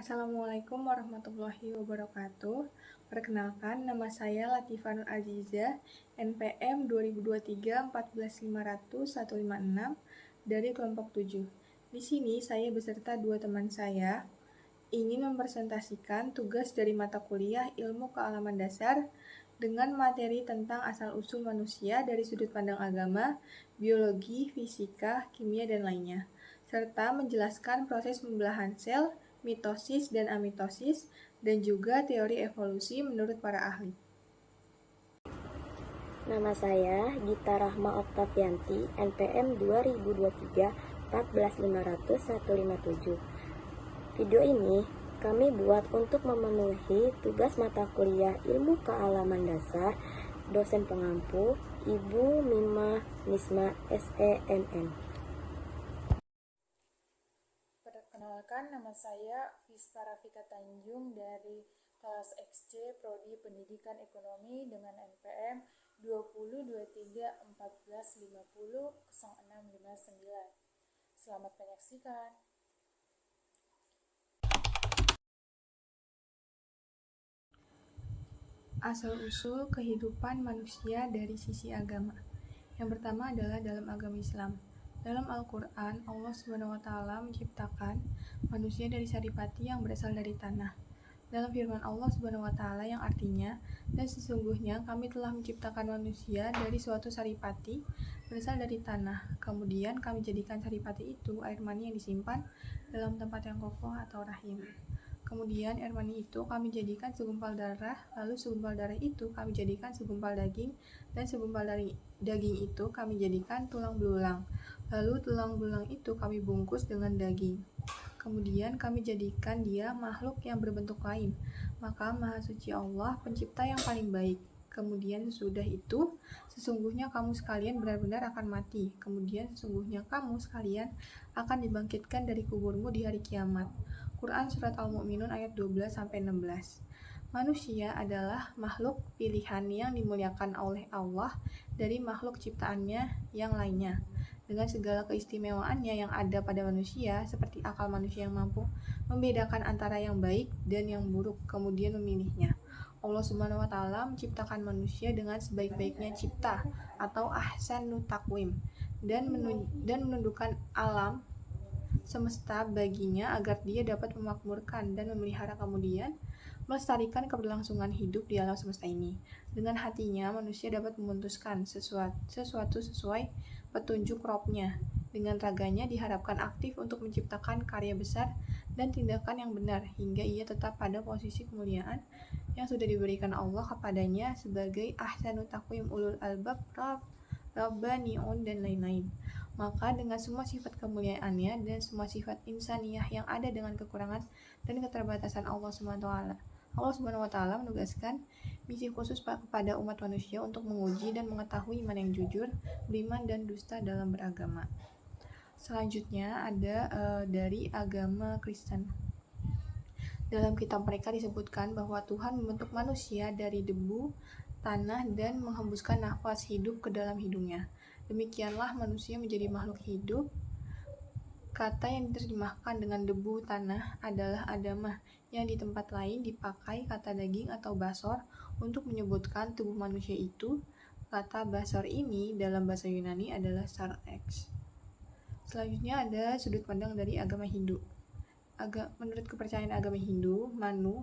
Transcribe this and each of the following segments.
Assalamualaikum warahmatullahi wabarakatuh. Perkenalkan, nama saya Latifah Nur Azizah, NPM 2023 14500 156 dari kelompok 7. Di sini saya beserta dua teman saya ingin mempresentasikan tugas dari mata kuliah Ilmu Kealaman Dasar dengan materi tentang asal-usul manusia dari sudut pandang agama, biologi, fisika, kimia, dan lainnya, serta menjelaskan proses pembelahan sel, mitosis dan amitosis, dan juga teori evolusi menurut para ahli. Nama saya Gita Rahma Oktavianti, NPM 2023 14500 157. Video ini kami buat untuk memenuhi tugas mata kuliah Ilmu Kealaman Dasar dosen pengampu Ibu Mimah Nisma SEMM. Perkenalkan, nama saya Vista Rafika Tanjung dari kelas XC Prodi Pendidikan Ekonomi dengan NPM 2023 1450 0659. Selamat menyaksikan. Asal-usul kehidupan manusia dari sisi agama. Yang pertama adalah dalam agama Islam. Dalam Al-Quran, Allah SWT menciptakan manusia dari saripati yang berasal dari tanah. Dalam firman Allah SWT yang artinya, dan sesungguhnya kami telah menciptakan manusia dari suatu saripati berasal dari tanah. Kemudian kami jadikan saripati itu air mani yang disimpan dalam tempat yang kokoh atau rahim. Kemudian air mani itu kami jadikan segumpal darah, lalu segumpal darah itu kami jadikan segumpal daging, dan segumpal dari daging itu kami jadikan tulang belulang. Lalu tulang belulang itu kami bungkus dengan daging. Kemudian kami jadikan dia makhluk yang berbentuk lain. Maka Maha Suci Allah, pencipta yang paling baik. Kemudian sesudah itu, sesungguhnya kamu sekalian benar-benar akan mati. Kemudian sesungguhnya kamu sekalian akan dibangkitkan dari kuburmu di hari kiamat. Quran Surat Al-Mu'minun ayat 12-16. Manusia adalah makhluk pilihan yang dimuliakan oleh Allah dari makhluk ciptaannya yang lainnya, dengan segala keistimewaannya yang ada pada manusia, seperti akal manusia yang mampu membedakan antara yang baik dan yang buruk, kemudian memilihnya. Allah Subhanahu wa Ta'ala menciptakan manusia dengan sebaik-baiknya cipta atau ahsanu taqwim, dan menundukkan alam semesta baginya agar dia dapat memakmurkan dan memelihara, kemudian melestarikan keberlangsungan hidup di alam semesta ini. Dengan hatinya, manusia dapat memutuskan sesuatu sesuai petunjuk Robnya. Dengan raganya diharapkan aktif untuk menciptakan karya besar dan tindakan yang benar, hingga ia tetap pada posisi kemuliaan yang sudah diberikan Allah kepadanya sebagai ahsanu taqwim, ulul albab, rabbaniun, dan lain-lain. Maka dengan semua sifat kemuliaannya dan semua sifat insaniyah yang ada dengan kekurangan dan keterbatasan Allah Subhanahu wa Ta'ala menugaskan misi khusus kepada umat manusia untuk menguji dan mengetahui mana yang jujur, beriman, dan dusta dalam beragama. Selanjutnya ada dari agama Kristen. Dalam kitab mereka disebutkan bahwa Tuhan membentuk manusia dari debu, tanah, dan menghembuskan nafas hidup ke dalam hidungnya. Demikianlah manusia menjadi makhluk hidup. Kata yang diterjemahkan dengan debu tanah adalah adamah, yang di tempat lain dipakai kata daging atau basor untuk menyebutkan tubuh manusia itu. Kata basor ini dalam bahasa Yunani adalah sarx. Selanjutnya ada sudut pandang dari agama Hindu. Menurut kepercayaan agama Hindu, Manu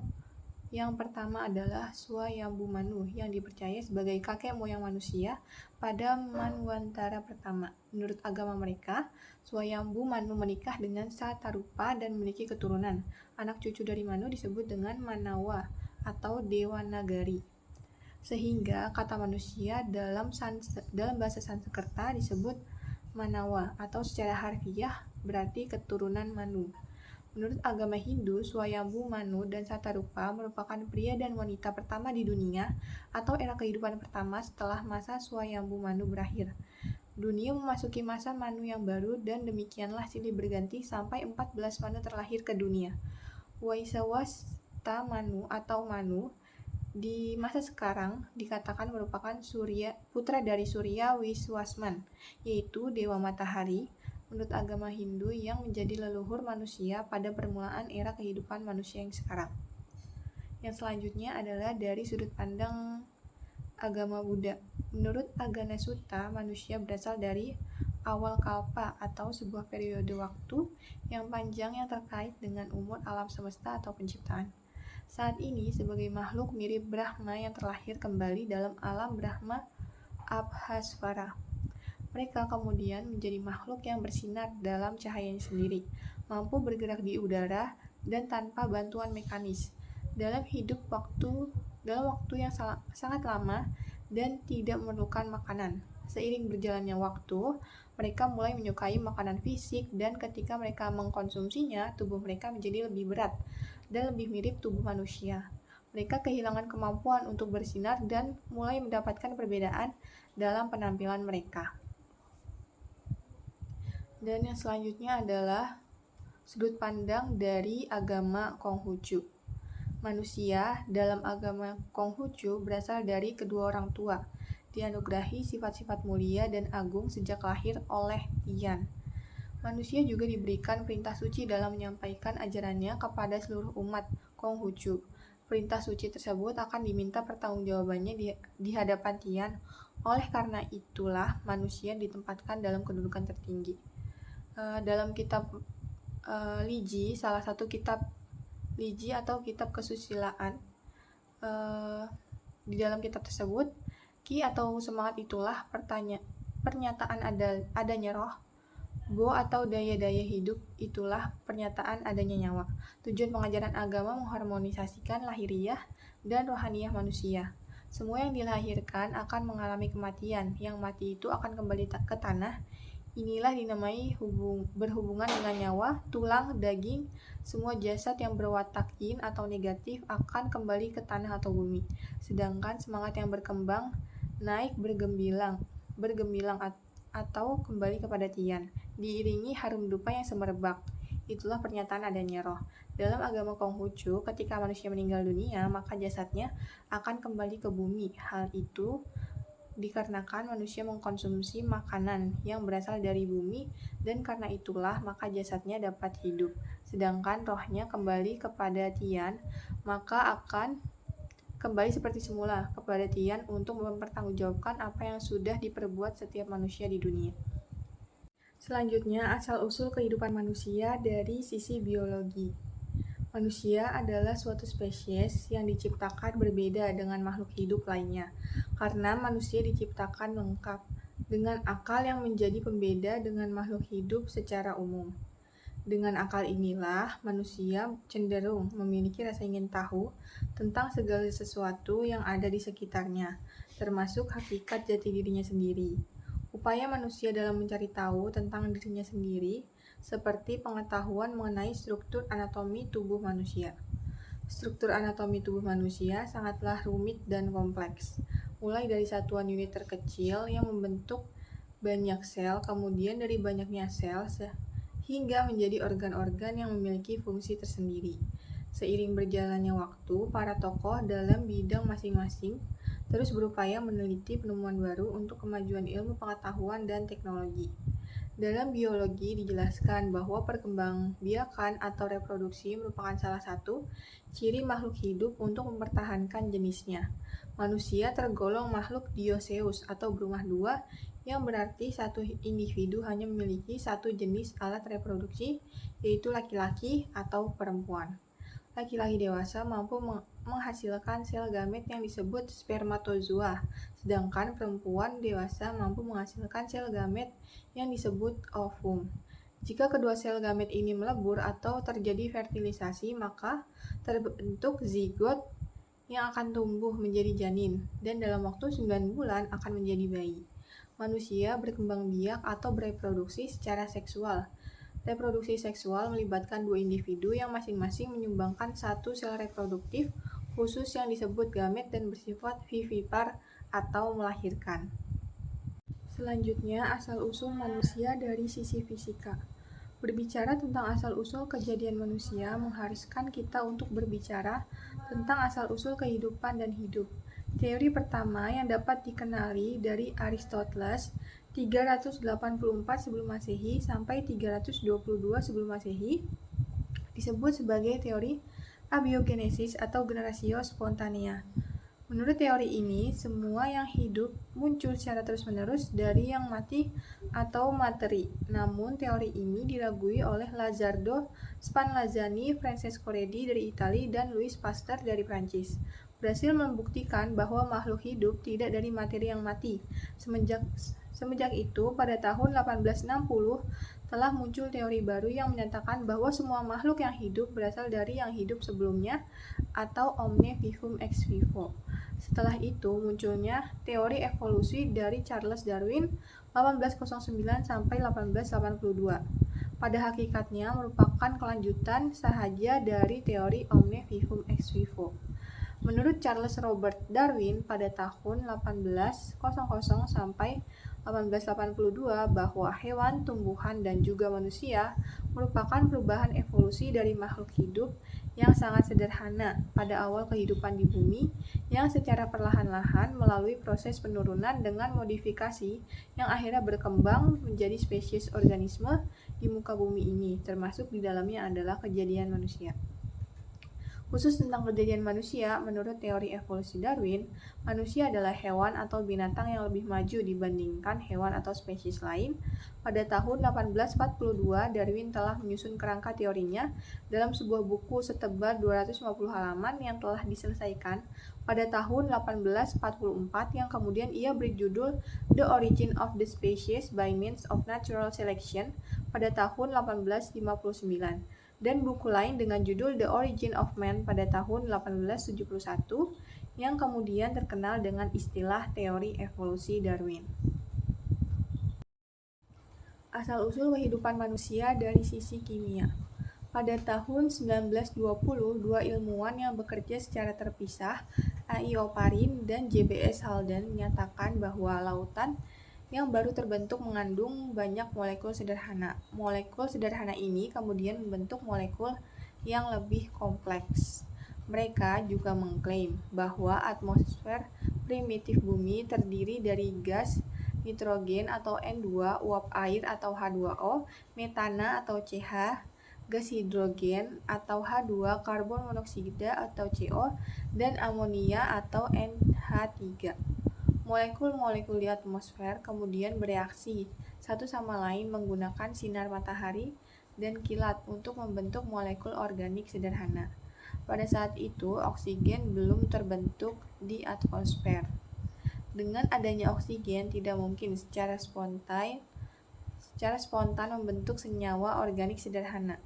yang pertama adalah Swayambhu Manu, yang dipercaya sebagai kakek moyang manusia pada Manwantara pertama. Menurut agama mereka, Swayambhu Manu menikah dengan Satarupa dan memiliki keturunan. Anak cucu dari Manu disebut dengan Manawa atau Dewa Nagari. Sehingga kata manusia dalam bahasa Sanskerta disebut Manawa, atau secara harfiah berarti keturunan Manu. Menurut agama Hindu, Swayambhu Manu dan Satarupa merupakan pria dan wanita pertama di dunia atau era kehidupan pertama setelah masa Swayambhu Manu berakhir. Dunia memasuki masa Manu yang baru, dan demikianlah silih berganti sampai 14 Manu terlahir ke dunia. Waisawasta Manu atau Manu di masa sekarang dikatakan merupakan putra dari Surya Wiswasman, yaitu dewa matahari. menurut agama Hindu yang menjadi leluhur manusia pada permulaan era kehidupan manusia yang sekarang. Yang selanjutnya adalah dari sudut pandang agama Buddha. Menurut Agama Sutta, manusia berasal dari awal kalpa atau sebuah periode waktu yang panjang yang terkait dengan umur alam semesta atau penciptaan. Saat ini sebagai makhluk mirip Brahma yang terlahir kembali dalam alam Brahma Abhasvara. Mereka kemudian menjadi makhluk yang bersinar dalam cahayanya sendiri, mampu bergerak di udara dan tanpa bantuan mekanis. Dalam waktu yang sangat lama dan tidak memerlukan makanan. Seiring berjalannya waktu, mereka mulai menyukai makanan fisik dan ketika mereka mengkonsumsinya, tubuh mereka menjadi lebih berat dan lebih mirip tubuh manusia. Mereka kehilangan kemampuan untuk bersinar dan mulai mendapatkan perbedaan dalam penampilan mereka. Dan yang selanjutnya adalah sudut pandang dari agama Konghucu. Manusia dalam agama Konghucu berasal dari kedua orang tua, dianugerahi sifat-sifat mulia dan agung sejak lahir oleh Tian. Manusia juga diberikan perintah suci dalam menyampaikan ajarannya kepada seluruh umat Konghucu. Perintah suci tersebut akan diminta pertanggungjawabannya di hadapan Tian. Oleh karena itulah manusia ditempatkan dalam kedudukan tertinggi. Dalam kitab Liji, salah satu kitab Liji atau kitab kesusilaan, di dalam kitab tersebut, Ki atau semangat itulah pernyataan adanya roh, Bo atau daya-daya hidup itulah pernyataan adanya nyawa. Tujuan pengajaran agama mengharmonisasikan lahiriah dan rohaniah manusia. Semua yang dilahirkan akan mengalami kematian, yang mati itu akan kembali ke tanah. Inilah dinamai berhubungan dengan nyawa, tulang, daging. Semua jasad yang berwatak yin atau negatif akan kembali ke tanah atau bumi. Sedangkan semangat yang berkembang, naik bergemilang atau kembali kepada Tian, diiringi harum dupa yang semerbak. Itulah pernyataan adanya roh. Dalam agama Konghucu, ketika manusia meninggal dunia, maka jasadnya akan kembali ke bumi. Hal itu dikarenakan manusia mengkonsumsi makanan yang berasal dari bumi dan karena itulah maka jasadnya dapat hidup. Sedangkan rohnya kembali kepada Tian, maka akan kembali seperti semula kepada Tian untuk mempertanggungjawabkan apa yang sudah diperbuat setiap manusia di dunia. Selanjutnya, asal-usul kehidupan manusia dari sisi biologi. Manusia adalah suatu spesies yang diciptakan berbeda dengan makhluk hidup lainnya, karena manusia diciptakan lengkap, dengan akal yang menjadi pembeda dengan makhluk hidup secara umum. Dengan akal inilah, manusia cenderung memiliki rasa ingin tahu tentang segala sesuatu yang ada di sekitarnya, termasuk hakikat jati dirinya sendiri. Upaya manusia dalam mencari tahu tentang dirinya sendiri seperti pengetahuan mengenai struktur anatomi tubuh manusia. Struktur anatomi tubuh manusia sangatlah rumit dan kompleks, mulai dari satuan unit terkecil yang membentuk banyak sel, kemudian dari banyaknya sel hingga menjadi organ-organ yang memiliki fungsi tersendiri. Seiring berjalannya waktu, para tokoh dalam bidang masing-masing terus berupaya meneliti penemuan baru untuk kemajuan ilmu pengetahuan dan teknologi. Dalam biologi dijelaskan bahwa perkembangbiakan atau reproduksi merupakan salah satu ciri makhluk hidup untuk mempertahankan jenisnya. Manusia tergolong makhluk dioseus atau berumah dua, yang berarti satu individu hanya memiliki satu jenis alat reproduksi, yaitu laki-laki atau perempuan. Laki-laki dewasa mampu menghasilkan sel gamet yang disebut spermatozoa, sedangkan perempuan dewasa mampu menghasilkan sel gamet yang disebut ovum. Jika kedua sel gamet ini melebur atau terjadi fertilisasi, maka terbentuk zigot yang akan tumbuh menjadi janin dan dalam waktu 9 bulan akan menjadi bayi. Manusia berkembang biak atau bereproduksi secara seksual. Reproduksi seksual melibatkan dua individu yang masing-masing menyumbangkan satu sel reproduktif khusus yang disebut gamet dan bersifat vivipar atau melahirkan. Selanjutnya, asal-usul manusia dari sisi fisika. Berbicara tentang asal-usul kejadian manusia mengharuskan kita untuk berbicara tentang asal-usul kehidupan dan hidup. Teori pertama yang dapat dikenali dari Aristoteles 384 sebelum Masehi sampai 322 sebelum Masehi disebut sebagai teori abiogenesis atau generatio spontanea. Menurut teori ini, semua yang hidup muncul secara terus-menerus dari yang mati atau materi. Namun, teori ini diragui oleh Lazzardo Spallanzani, Francesco Redi dari Italia, dan Louis Pasteur dari Prancis. Berhasil membuktikan bahwa makhluk hidup tidak dari materi yang mati. Semenjak itu, pada tahun 1860, telah muncul teori baru yang menyatakan bahwa semua makhluk yang hidup berasal dari yang hidup sebelumnya atau omne vivum ex vivo. Setelah itu munculnya teori evolusi dari Charles Darwin 1809 sampai 1882. Pada hakikatnya merupakan kelanjutan sahaja dari teori omne vivum ex vivo. Menurut Charles Robert Darwin pada tahun 1800 sampai 1882 bahwa hewan, tumbuhan, dan juga manusia merupakan perubahan evolusi dari makhluk hidup yang sangat sederhana pada awal kehidupan di bumi yang secara perlahan-lahan melalui proses penurunan dengan modifikasi yang akhirnya berkembang menjadi spesies organisme di muka bumi ini, termasuk di dalamnya adalah kejadian manusia. Khusus tentang kejadian manusia, menurut teori evolusi Darwin, manusia adalah hewan atau binatang yang lebih maju dibandingkan hewan atau spesies lain. Pada tahun 1842, Darwin telah menyusun kerangka teorinya dalam sebuah buku setebal 250 halaman yang telah diselesaikan pada tahun 1844 yang kemudian ia beri judul The Origin of the Species by Means of Natural Selection pada tahun 1859. Dan buku lain dengan judul The Origin of Man pada tahun 1871 yang kemudian terkenal dengan istilah teori evolusi Darwin. Asal-usul kehidupan manusia dari sisi kimia. Pada tahun 1920, dua ilmuwan yang bekerja secara terpisah, A.I. Oparin dan J.B.S. Halden, menyatakan bahwa lautan yang baru terbentuk mengandung banyak molekul sederhana. Molekul sederhana ini kemudian membentuk molekul yang lebih kompleks. Mereka juga mengklaim bahwa atmosfer primitif bumi terdiri dari gas nitrogen atau N2, uap air atau H2O, metana atau CH, gas hidrogen atau H2, karbon monoksida atau CO, dan amonia atau NH3. Molekul-molekul di atmosfer kemudian bereaksi satu sama lain menggunakan sinar matahari dan kilat untuk membentuk molekul organik sederhana. Pada saat itu, oksigen belum terbentuk di atmosfer. Dengan adanya oksigen, tidak mungkin secara spontan membentuk senyawa organik sederhana.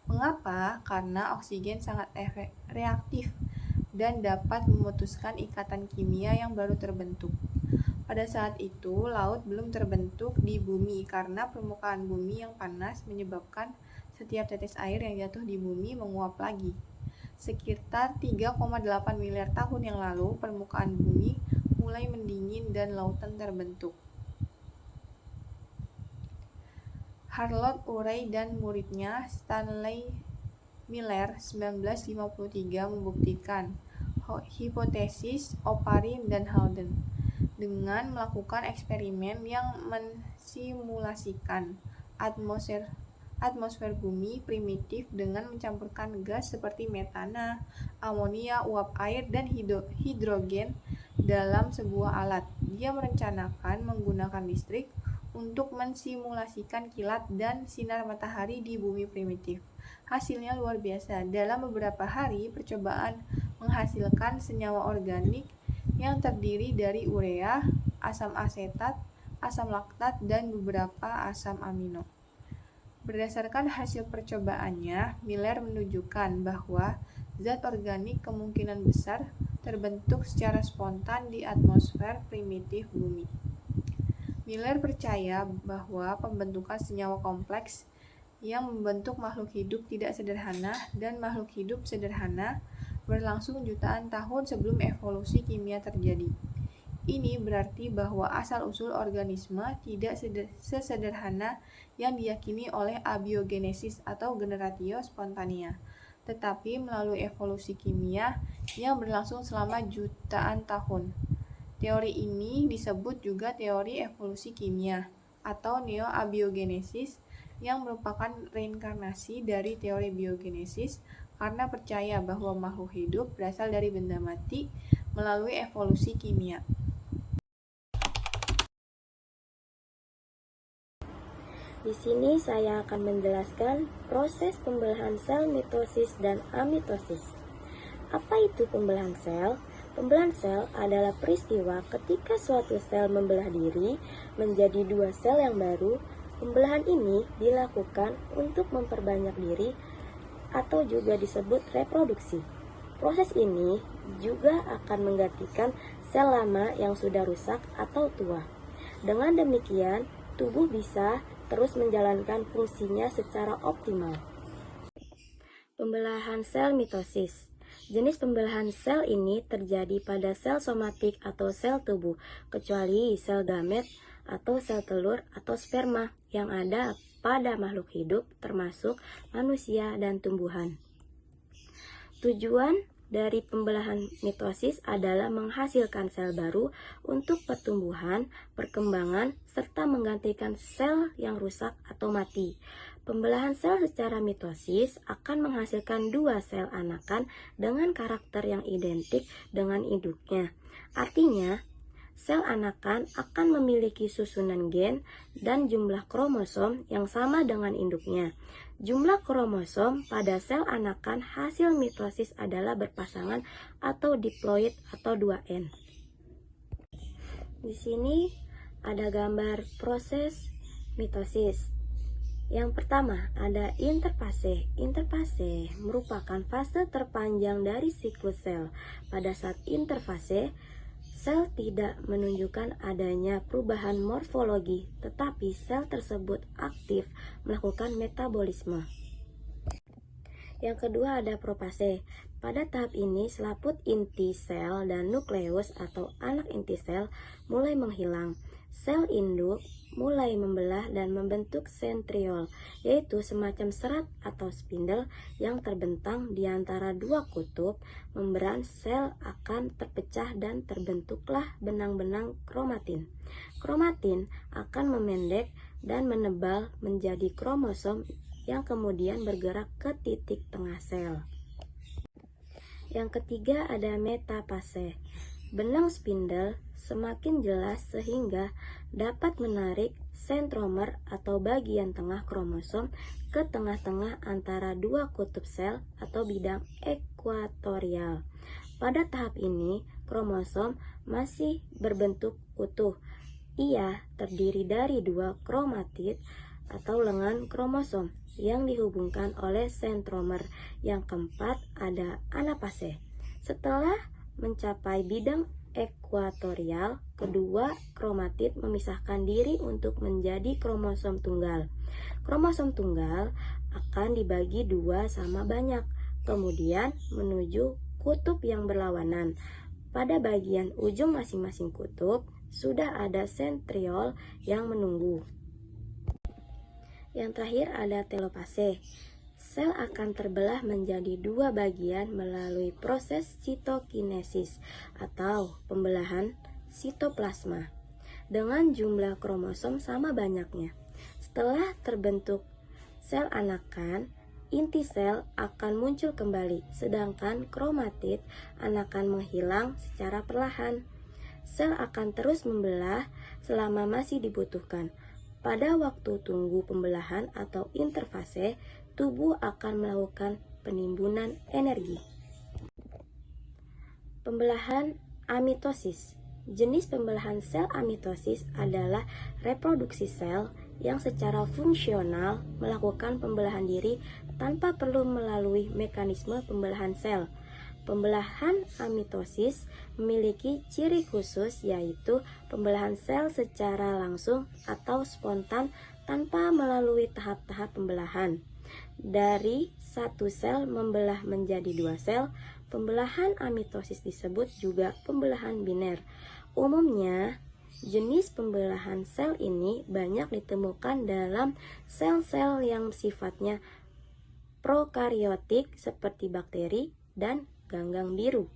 Mengapa? Karena oksigen sangat reaktif dan dapat memutuskan ikatan kimia yang baru terbentuk. Pada saat itu, laut belum terbentuk di bumi karena permukaan bumi yang panas menyebabkan setiap tetes air yang jatuh di bumi menguap lagi. Sekitar 3,8 miliar tahun yang lalu, permukaan bumi mulai mendingin dan lautan terbentuk. Harold Urey dan muridnya Stanley Miller 1953 membuktikan hipotesis Oparin dan Halden dengan melakukan eksperimen yang mensimulasikan atmosfer bumi primitif dengan mencampurkan gas seperti metana, amonia, uap air, dan hidrogen dalam sebuah alat. Dia merencanakan menggunakan listrik untuk mensimulasikan kilat dan sinar matahari di bumi primitif. Hasilnya luar biasa. Dalam beberapa hari, percobaan menghasilkan senyawa organik yang terdiri dari urea, asam asetat, asam laktat, dan beberapa asam amino. Berdasarkan hasil percobaannya, Miller menunjukkan bahwa zat organik kemungkinan besar terbentuk secara spontan di atmosfer primitif bumi. Miller percaya bahwa pembentukan senyawa kompleks yang membentuk makhluk hidup tidak sederhana dan makhluk hidup sederhana berlangsung jutaan tahun sebelum evolusi kimia terjadi. Ini berarti bahwa asal-usul organisme tidak sesederhana yang diyakini oleh abiogenesis atau generatio spontanea, tetapi melalui evolusi kimia yang berlangsung selama jutaan tahun. Teori ini disebut juga teori evolusi kimia atau neoabiogenesis yang merupakan reinkarnasi dari teori biogenesis karena percaya bahwa makhluk hidup berasal dari benda mati melalui evolusi kimia. Di sini saya akan menjelaskan proses pembelahan sel mitosis dan amitosis. Apa itu pembelahan sel? Pembelahan sel adalah peristiwa ketika suatu sel membelah diri menjadi dua sel yang baru. Pembelahan ini dilakukan untuk memperbanyak diri atau juga disebut reproduksi. Proses ini juga akan menggantikan sel lama yang sudah rusak atau tua. Dengan demikian, tubuh bisa terus menjalankan fungsinya secara optimal. Pembelahan sel mitosis. Jenis pembelahan sel ini terjadi pada sel somatik atau sel tubuh, kecuali sel gamet atau sel telur atau sperma yang ada pada makhluk hidup termasuk manusia dan tumbuhan. Tujuan dari pembelahan mitosis adalah menghasilkan sel baru untuk pertumbuhan, perkembangan, serta menggantikan sel yang rusak atau mati. Pembelahan sel secara mitosis akan menghasilkan dua sel anakan dengan karakter yang identik dengan induknya. Artinya, sel anakan akan memiliki susunan gen dan jumlah kromosom yang sama dengan induknya. Jumlah kromosom pada sel anakan hasil mitosis adalah berpasangan atau diploid atau 2N. Di sini ada gambar proses mitosis. Yang pertama ada interfase. Interfase merupakan fase terpanjang dari siklus sel. Pada saat interfase, sel tidak menunjukkan adanya perubahan morfologi, tetapi sel tersebut aktif melakukan metabolisme. Yang kedua ada profase. Pada tahap ini, selaput inti sel dan nukleus atau anak inti sel mulai menghilang. Sel induk mulai membelah dan membentuk sentriol, yaitu semacam serat atau spindle yang terbentang di antara dua kutub. Membran sel akan terpecah dan terbentuklah benang-benang kromatin. Kromatin akan memendek dan menebal menjadi kromosom yang kemudian bergerak ke titik tengah sel. Yang ketiga ada metafase. Benang spindle semakin jelas sehingga dapat menarik sentromer atau bagian tengah kromosom ke tengah-tengah antara dua kutub sel atau bidang ekuatorial. Pada tahap ini, kromosom masih berbentuk utuh. Ia terdiri dari dua kromatid atau lengan kromosom yang dihubungkan oleh sentromer. Yang keempat ada anafase. Setelah mencapai bidang ekuatorial, kedua kromatid memisahkan diri untuk menjadi kromosom tunggal. Kromosom tunggal akan dibagi dua sama banyak, kemudian menuju kutub yang berlawanan. Pada bagian ujung masing-masing kutub sudah ada sentriol yang menunggu. Yang terakhir ada telopase. Sel akan terbelah menjadi dua bagian melalui proses sitokinesis atau pembelahan sitoplasma dengan jumlah kromosom sama banyaknya. Setelah terbentuk sel anakan, inti sel akan muncul kembali, sedangkan kromatid anakan menghilang secara perlahan. Sel akan terus membelah selama masih dibutuhkan. Pada waktu tunggu pembelahan atau interfase, tubuh akan melakukan penimbunan energi. Pembelahan amitosis. Jenis pembelahan sel amitosis adalah reproduksi sel yang secara fungsional melakukan pembelahan diri tanpa perlu melalui mekanisme pembelahan sel. Pembelahan amitosis memiliki ciri khusus, yaitu pembelahan sel secara langsung atau spontan tanpa melalui tahap-tahap pembelahan. Dari satu sel membelah menjadi dua sel, pembelahan amitosis disebut juga pembelahan biner. Umumnya, jenis pembelahan sel ini banyak ditemukan dalam sel-sel yang sifatnya prokariotik seperti bakteri dan ganggang biru.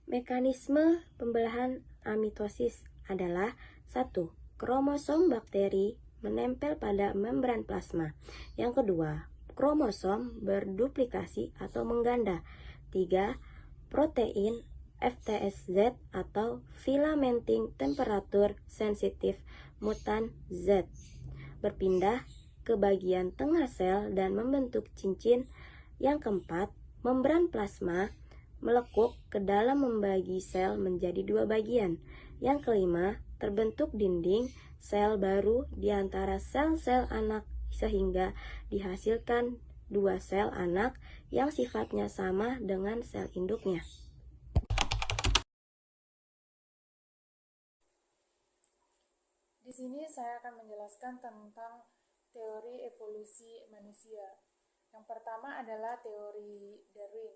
Mekanisme pembelahan amitosis adalah 1. Kromosom bakteri menempel pada membran plasma. Yang kedua, kromosom berduplikasi atau mengganda. 3. Protein FTSZ atau filamenting temperature sensitive mutan Z berpindah ke bagian tengah sel dan membentuk cincin. Yang keempat, membran plasma melekuk ke dalam membagi sel menjadi 2 bagian. Yang kelima, terbentuk dinding sel baru di antara sel-sel anak sehingga dihasilkan 2 sel anak yang sifatnya sama dengan sel induknya. Di sini saya akan menjelaskan tentang teori evolusi manusia. Yang pertama adalah teori Darwin.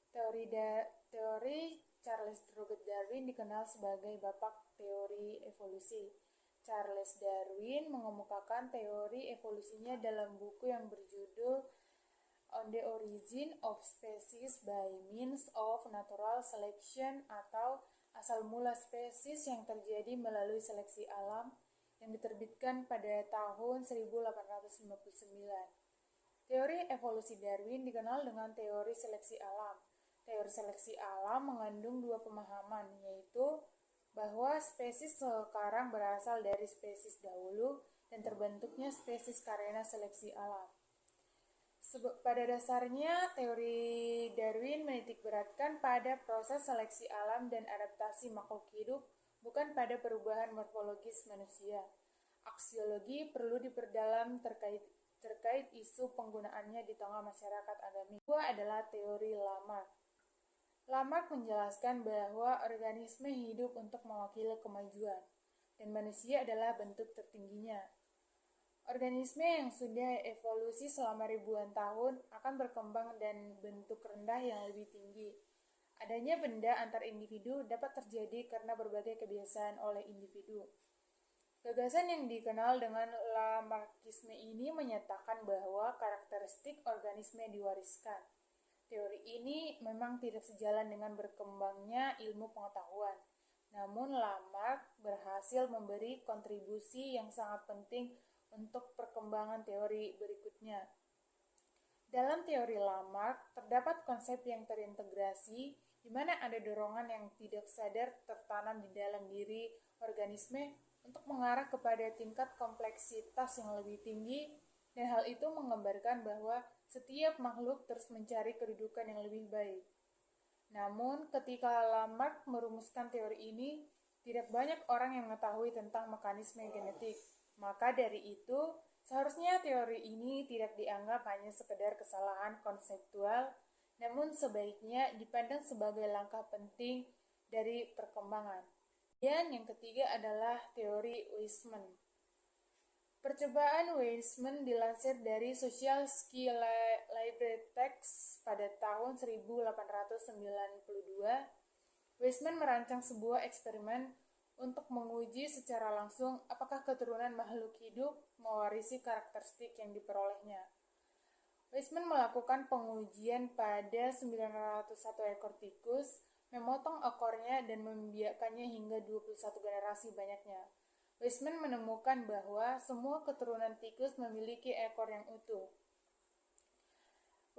Teori Charles Robert Darwin dikenal sebagai bapak teori evolusi. Charles Darwin mengemukakan teori evolusinya dalam buku yang berjudul On the Origin of Species by Means of Natural Selection atau asal mula spesies yang terjadi melalui seleksi alam yang diterbitkan pada tahun 1859. Teori evolusi Darwin dikenal dengan teori seleksi alam. Teori seleksi alam mengandung 2 pemahaman, yaitu bahwa spesies sekarang berasal dari spesies dahulu dan terbentuknya spesies karena seleksi alam. Pada dasarnya, teori Darwin menitikberatkan pada proses seleksi alam dan adaptasi makhluk hidup, bukan pada perubahan morfologis manusia. Aksiologi perlu diperdalam terkait isu penggunaannya di tengah masyarakat agamis. Kedua adalah teori Lamarck. Lamarck menjelaskan bahwa organisme hidup untuk mewakili kemajuan, dan manusia adalah bentuk tertingginya. Organisme yang sudah evolusi selama ribuan tahun akan berkembang dan bentuk rendah yang lebih tinggi. Adanya benda antar individu dapat terjadi karena berbagai kebiasaan oleh individu. Gagasan yang dikenal dengan Lamarckisme ini menyatakan bahwa karakteristik organisme diwariskan. Teori ini memang tidak sejalan dengan berkembangnya ilmu pengetahuan. Namun Lamarck berhasil memberi kontribusi yang sangat penting untuk perkembangan teori berikutnya. Dalam teori Lamarck, terdapat konsep yang terintegrasi, di mana ada dorongan yang tidak sadar tertanam di dalam diri organisme untuk mengarah kepada tingkat kompleksitas yang lebih tinggi, dan hal itu menggambarkan bahwa setiap makhluk terus mencari kedudukan yang lebih baik. Namun, ketika Lamarck merumuskan teori ini, tidak banyak orang yang mengetahui tentang mekanisme genetik. Maka dari itu, seharusnya teori ini tidak dianggap hanya sekedar kesalahan konseptual, namun sebaiknya dipandang sebagai langkah penting dari perkembangan. Dan yang ketiga adalah teori Weismann. Percobaan Weismann dilansir dari Social Skill Library Text pada tahun 1892. Weismann merancang sebuah eksperimen untuk menguji secara langsung apakah keturunan makhluk hidup mewarisi karakteristik yang diperolehnya. Weismann melakukan pengujian pada 901 ekor tikus, memotong ekornya dan membiarkannya hingga 21 generasi banyaknya. Weismann menemukan bahwa semua keturunan tikus memiliki ekor yang utuh.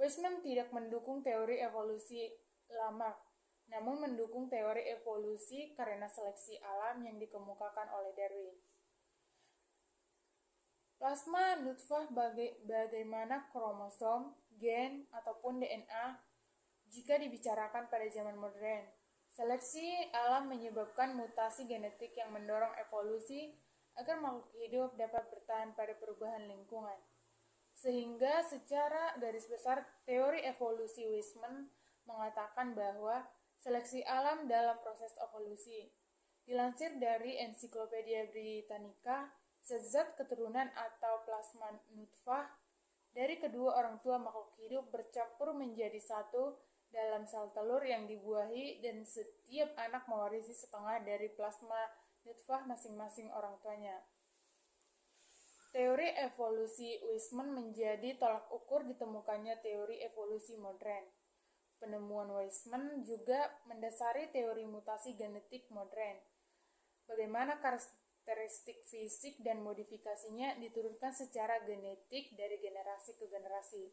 Weismann tidak mendukung teori evolusi Lamarck, namun mendukung teori evolusi karena seleksi alam yang dikemukakan oleh Darwin. Plasma nutfah bagaimana kromosom, gen, ataupun DNA jika dibicarakan pada zaman modern. Seleksi alam menyebabkan mutasi genetik yang mendorong evolusi agar makhluk hidup dapat bertahan pada perubahan lingkungan. Sehingga secara garis besar teori evolusi Weismann mengatakan bahwa seleksi alam dalam proses evolusi. Dilansir dari Ensiklopedia Britannica, zat keturunan atau plasma nutfah dari kedua orang tua makhluk hidup bercampur menjadi satu dalam sel telur yang dibuahi, dan setiap anak mewarisi setengah dari plasma nutfah masing-masing orang tuanya. Teori evolusi Weismann menjadi tolak ukur ditemukannya teori evolusi modern. penemuan Weismann juga mendasari teori mutasi genetik modern. Bagaimana karakteristik fisik dan modifikasinya diturunkan secara genetik dari generasi ke generasi.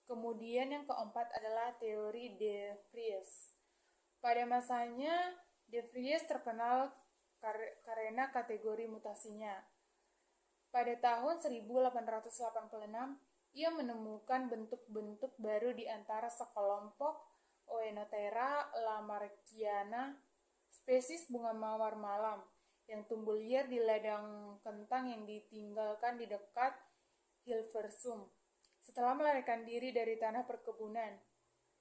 Kemudian yang keempat adalah teori De Vries. Pada masanya, De Vries terkenal karena kategori mutasinya. Pada tahun 1886, ia menemukan bentuk-bentuk baru di antara sekelompok Oenothera lamarckiana, spesies bunga mawar malam, yang tumbuh liar di ladang kentang yang ditinggalkan di dekat Hilversum, setelah melarikan diri dari tanah perkebunan.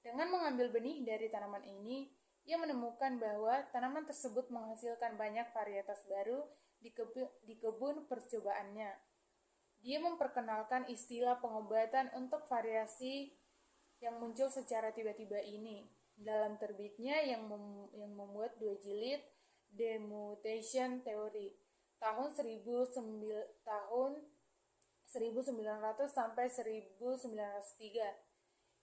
Dengan mengambil benih dari tanaman ini, ia menemukan bahwa tanaman tersebut menghasilkan banyak varietas baru di kebun percobaannya. Dia memperkenalkan istilah pengobatan untuk variasi yang muncul secara tiba-tiba ini dalam terbitnya yang membuat 2 jilid The Mutation Theory tahun 1900 sampai 1903.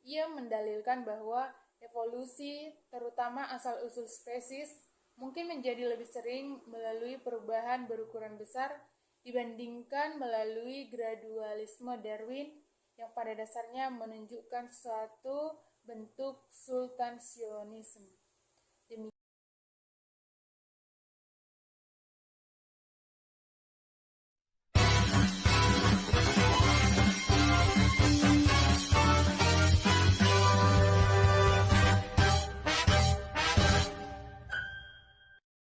Ia mendalilkan bahwa evolusi, terutama asal-usul spesies, mungkin menjadi lebih sering melalui perubahan berukuran besar dibandingkan melalui gradualisme Darwin yang pada dasarnya menunjukkan suatu bentuk sultanisme.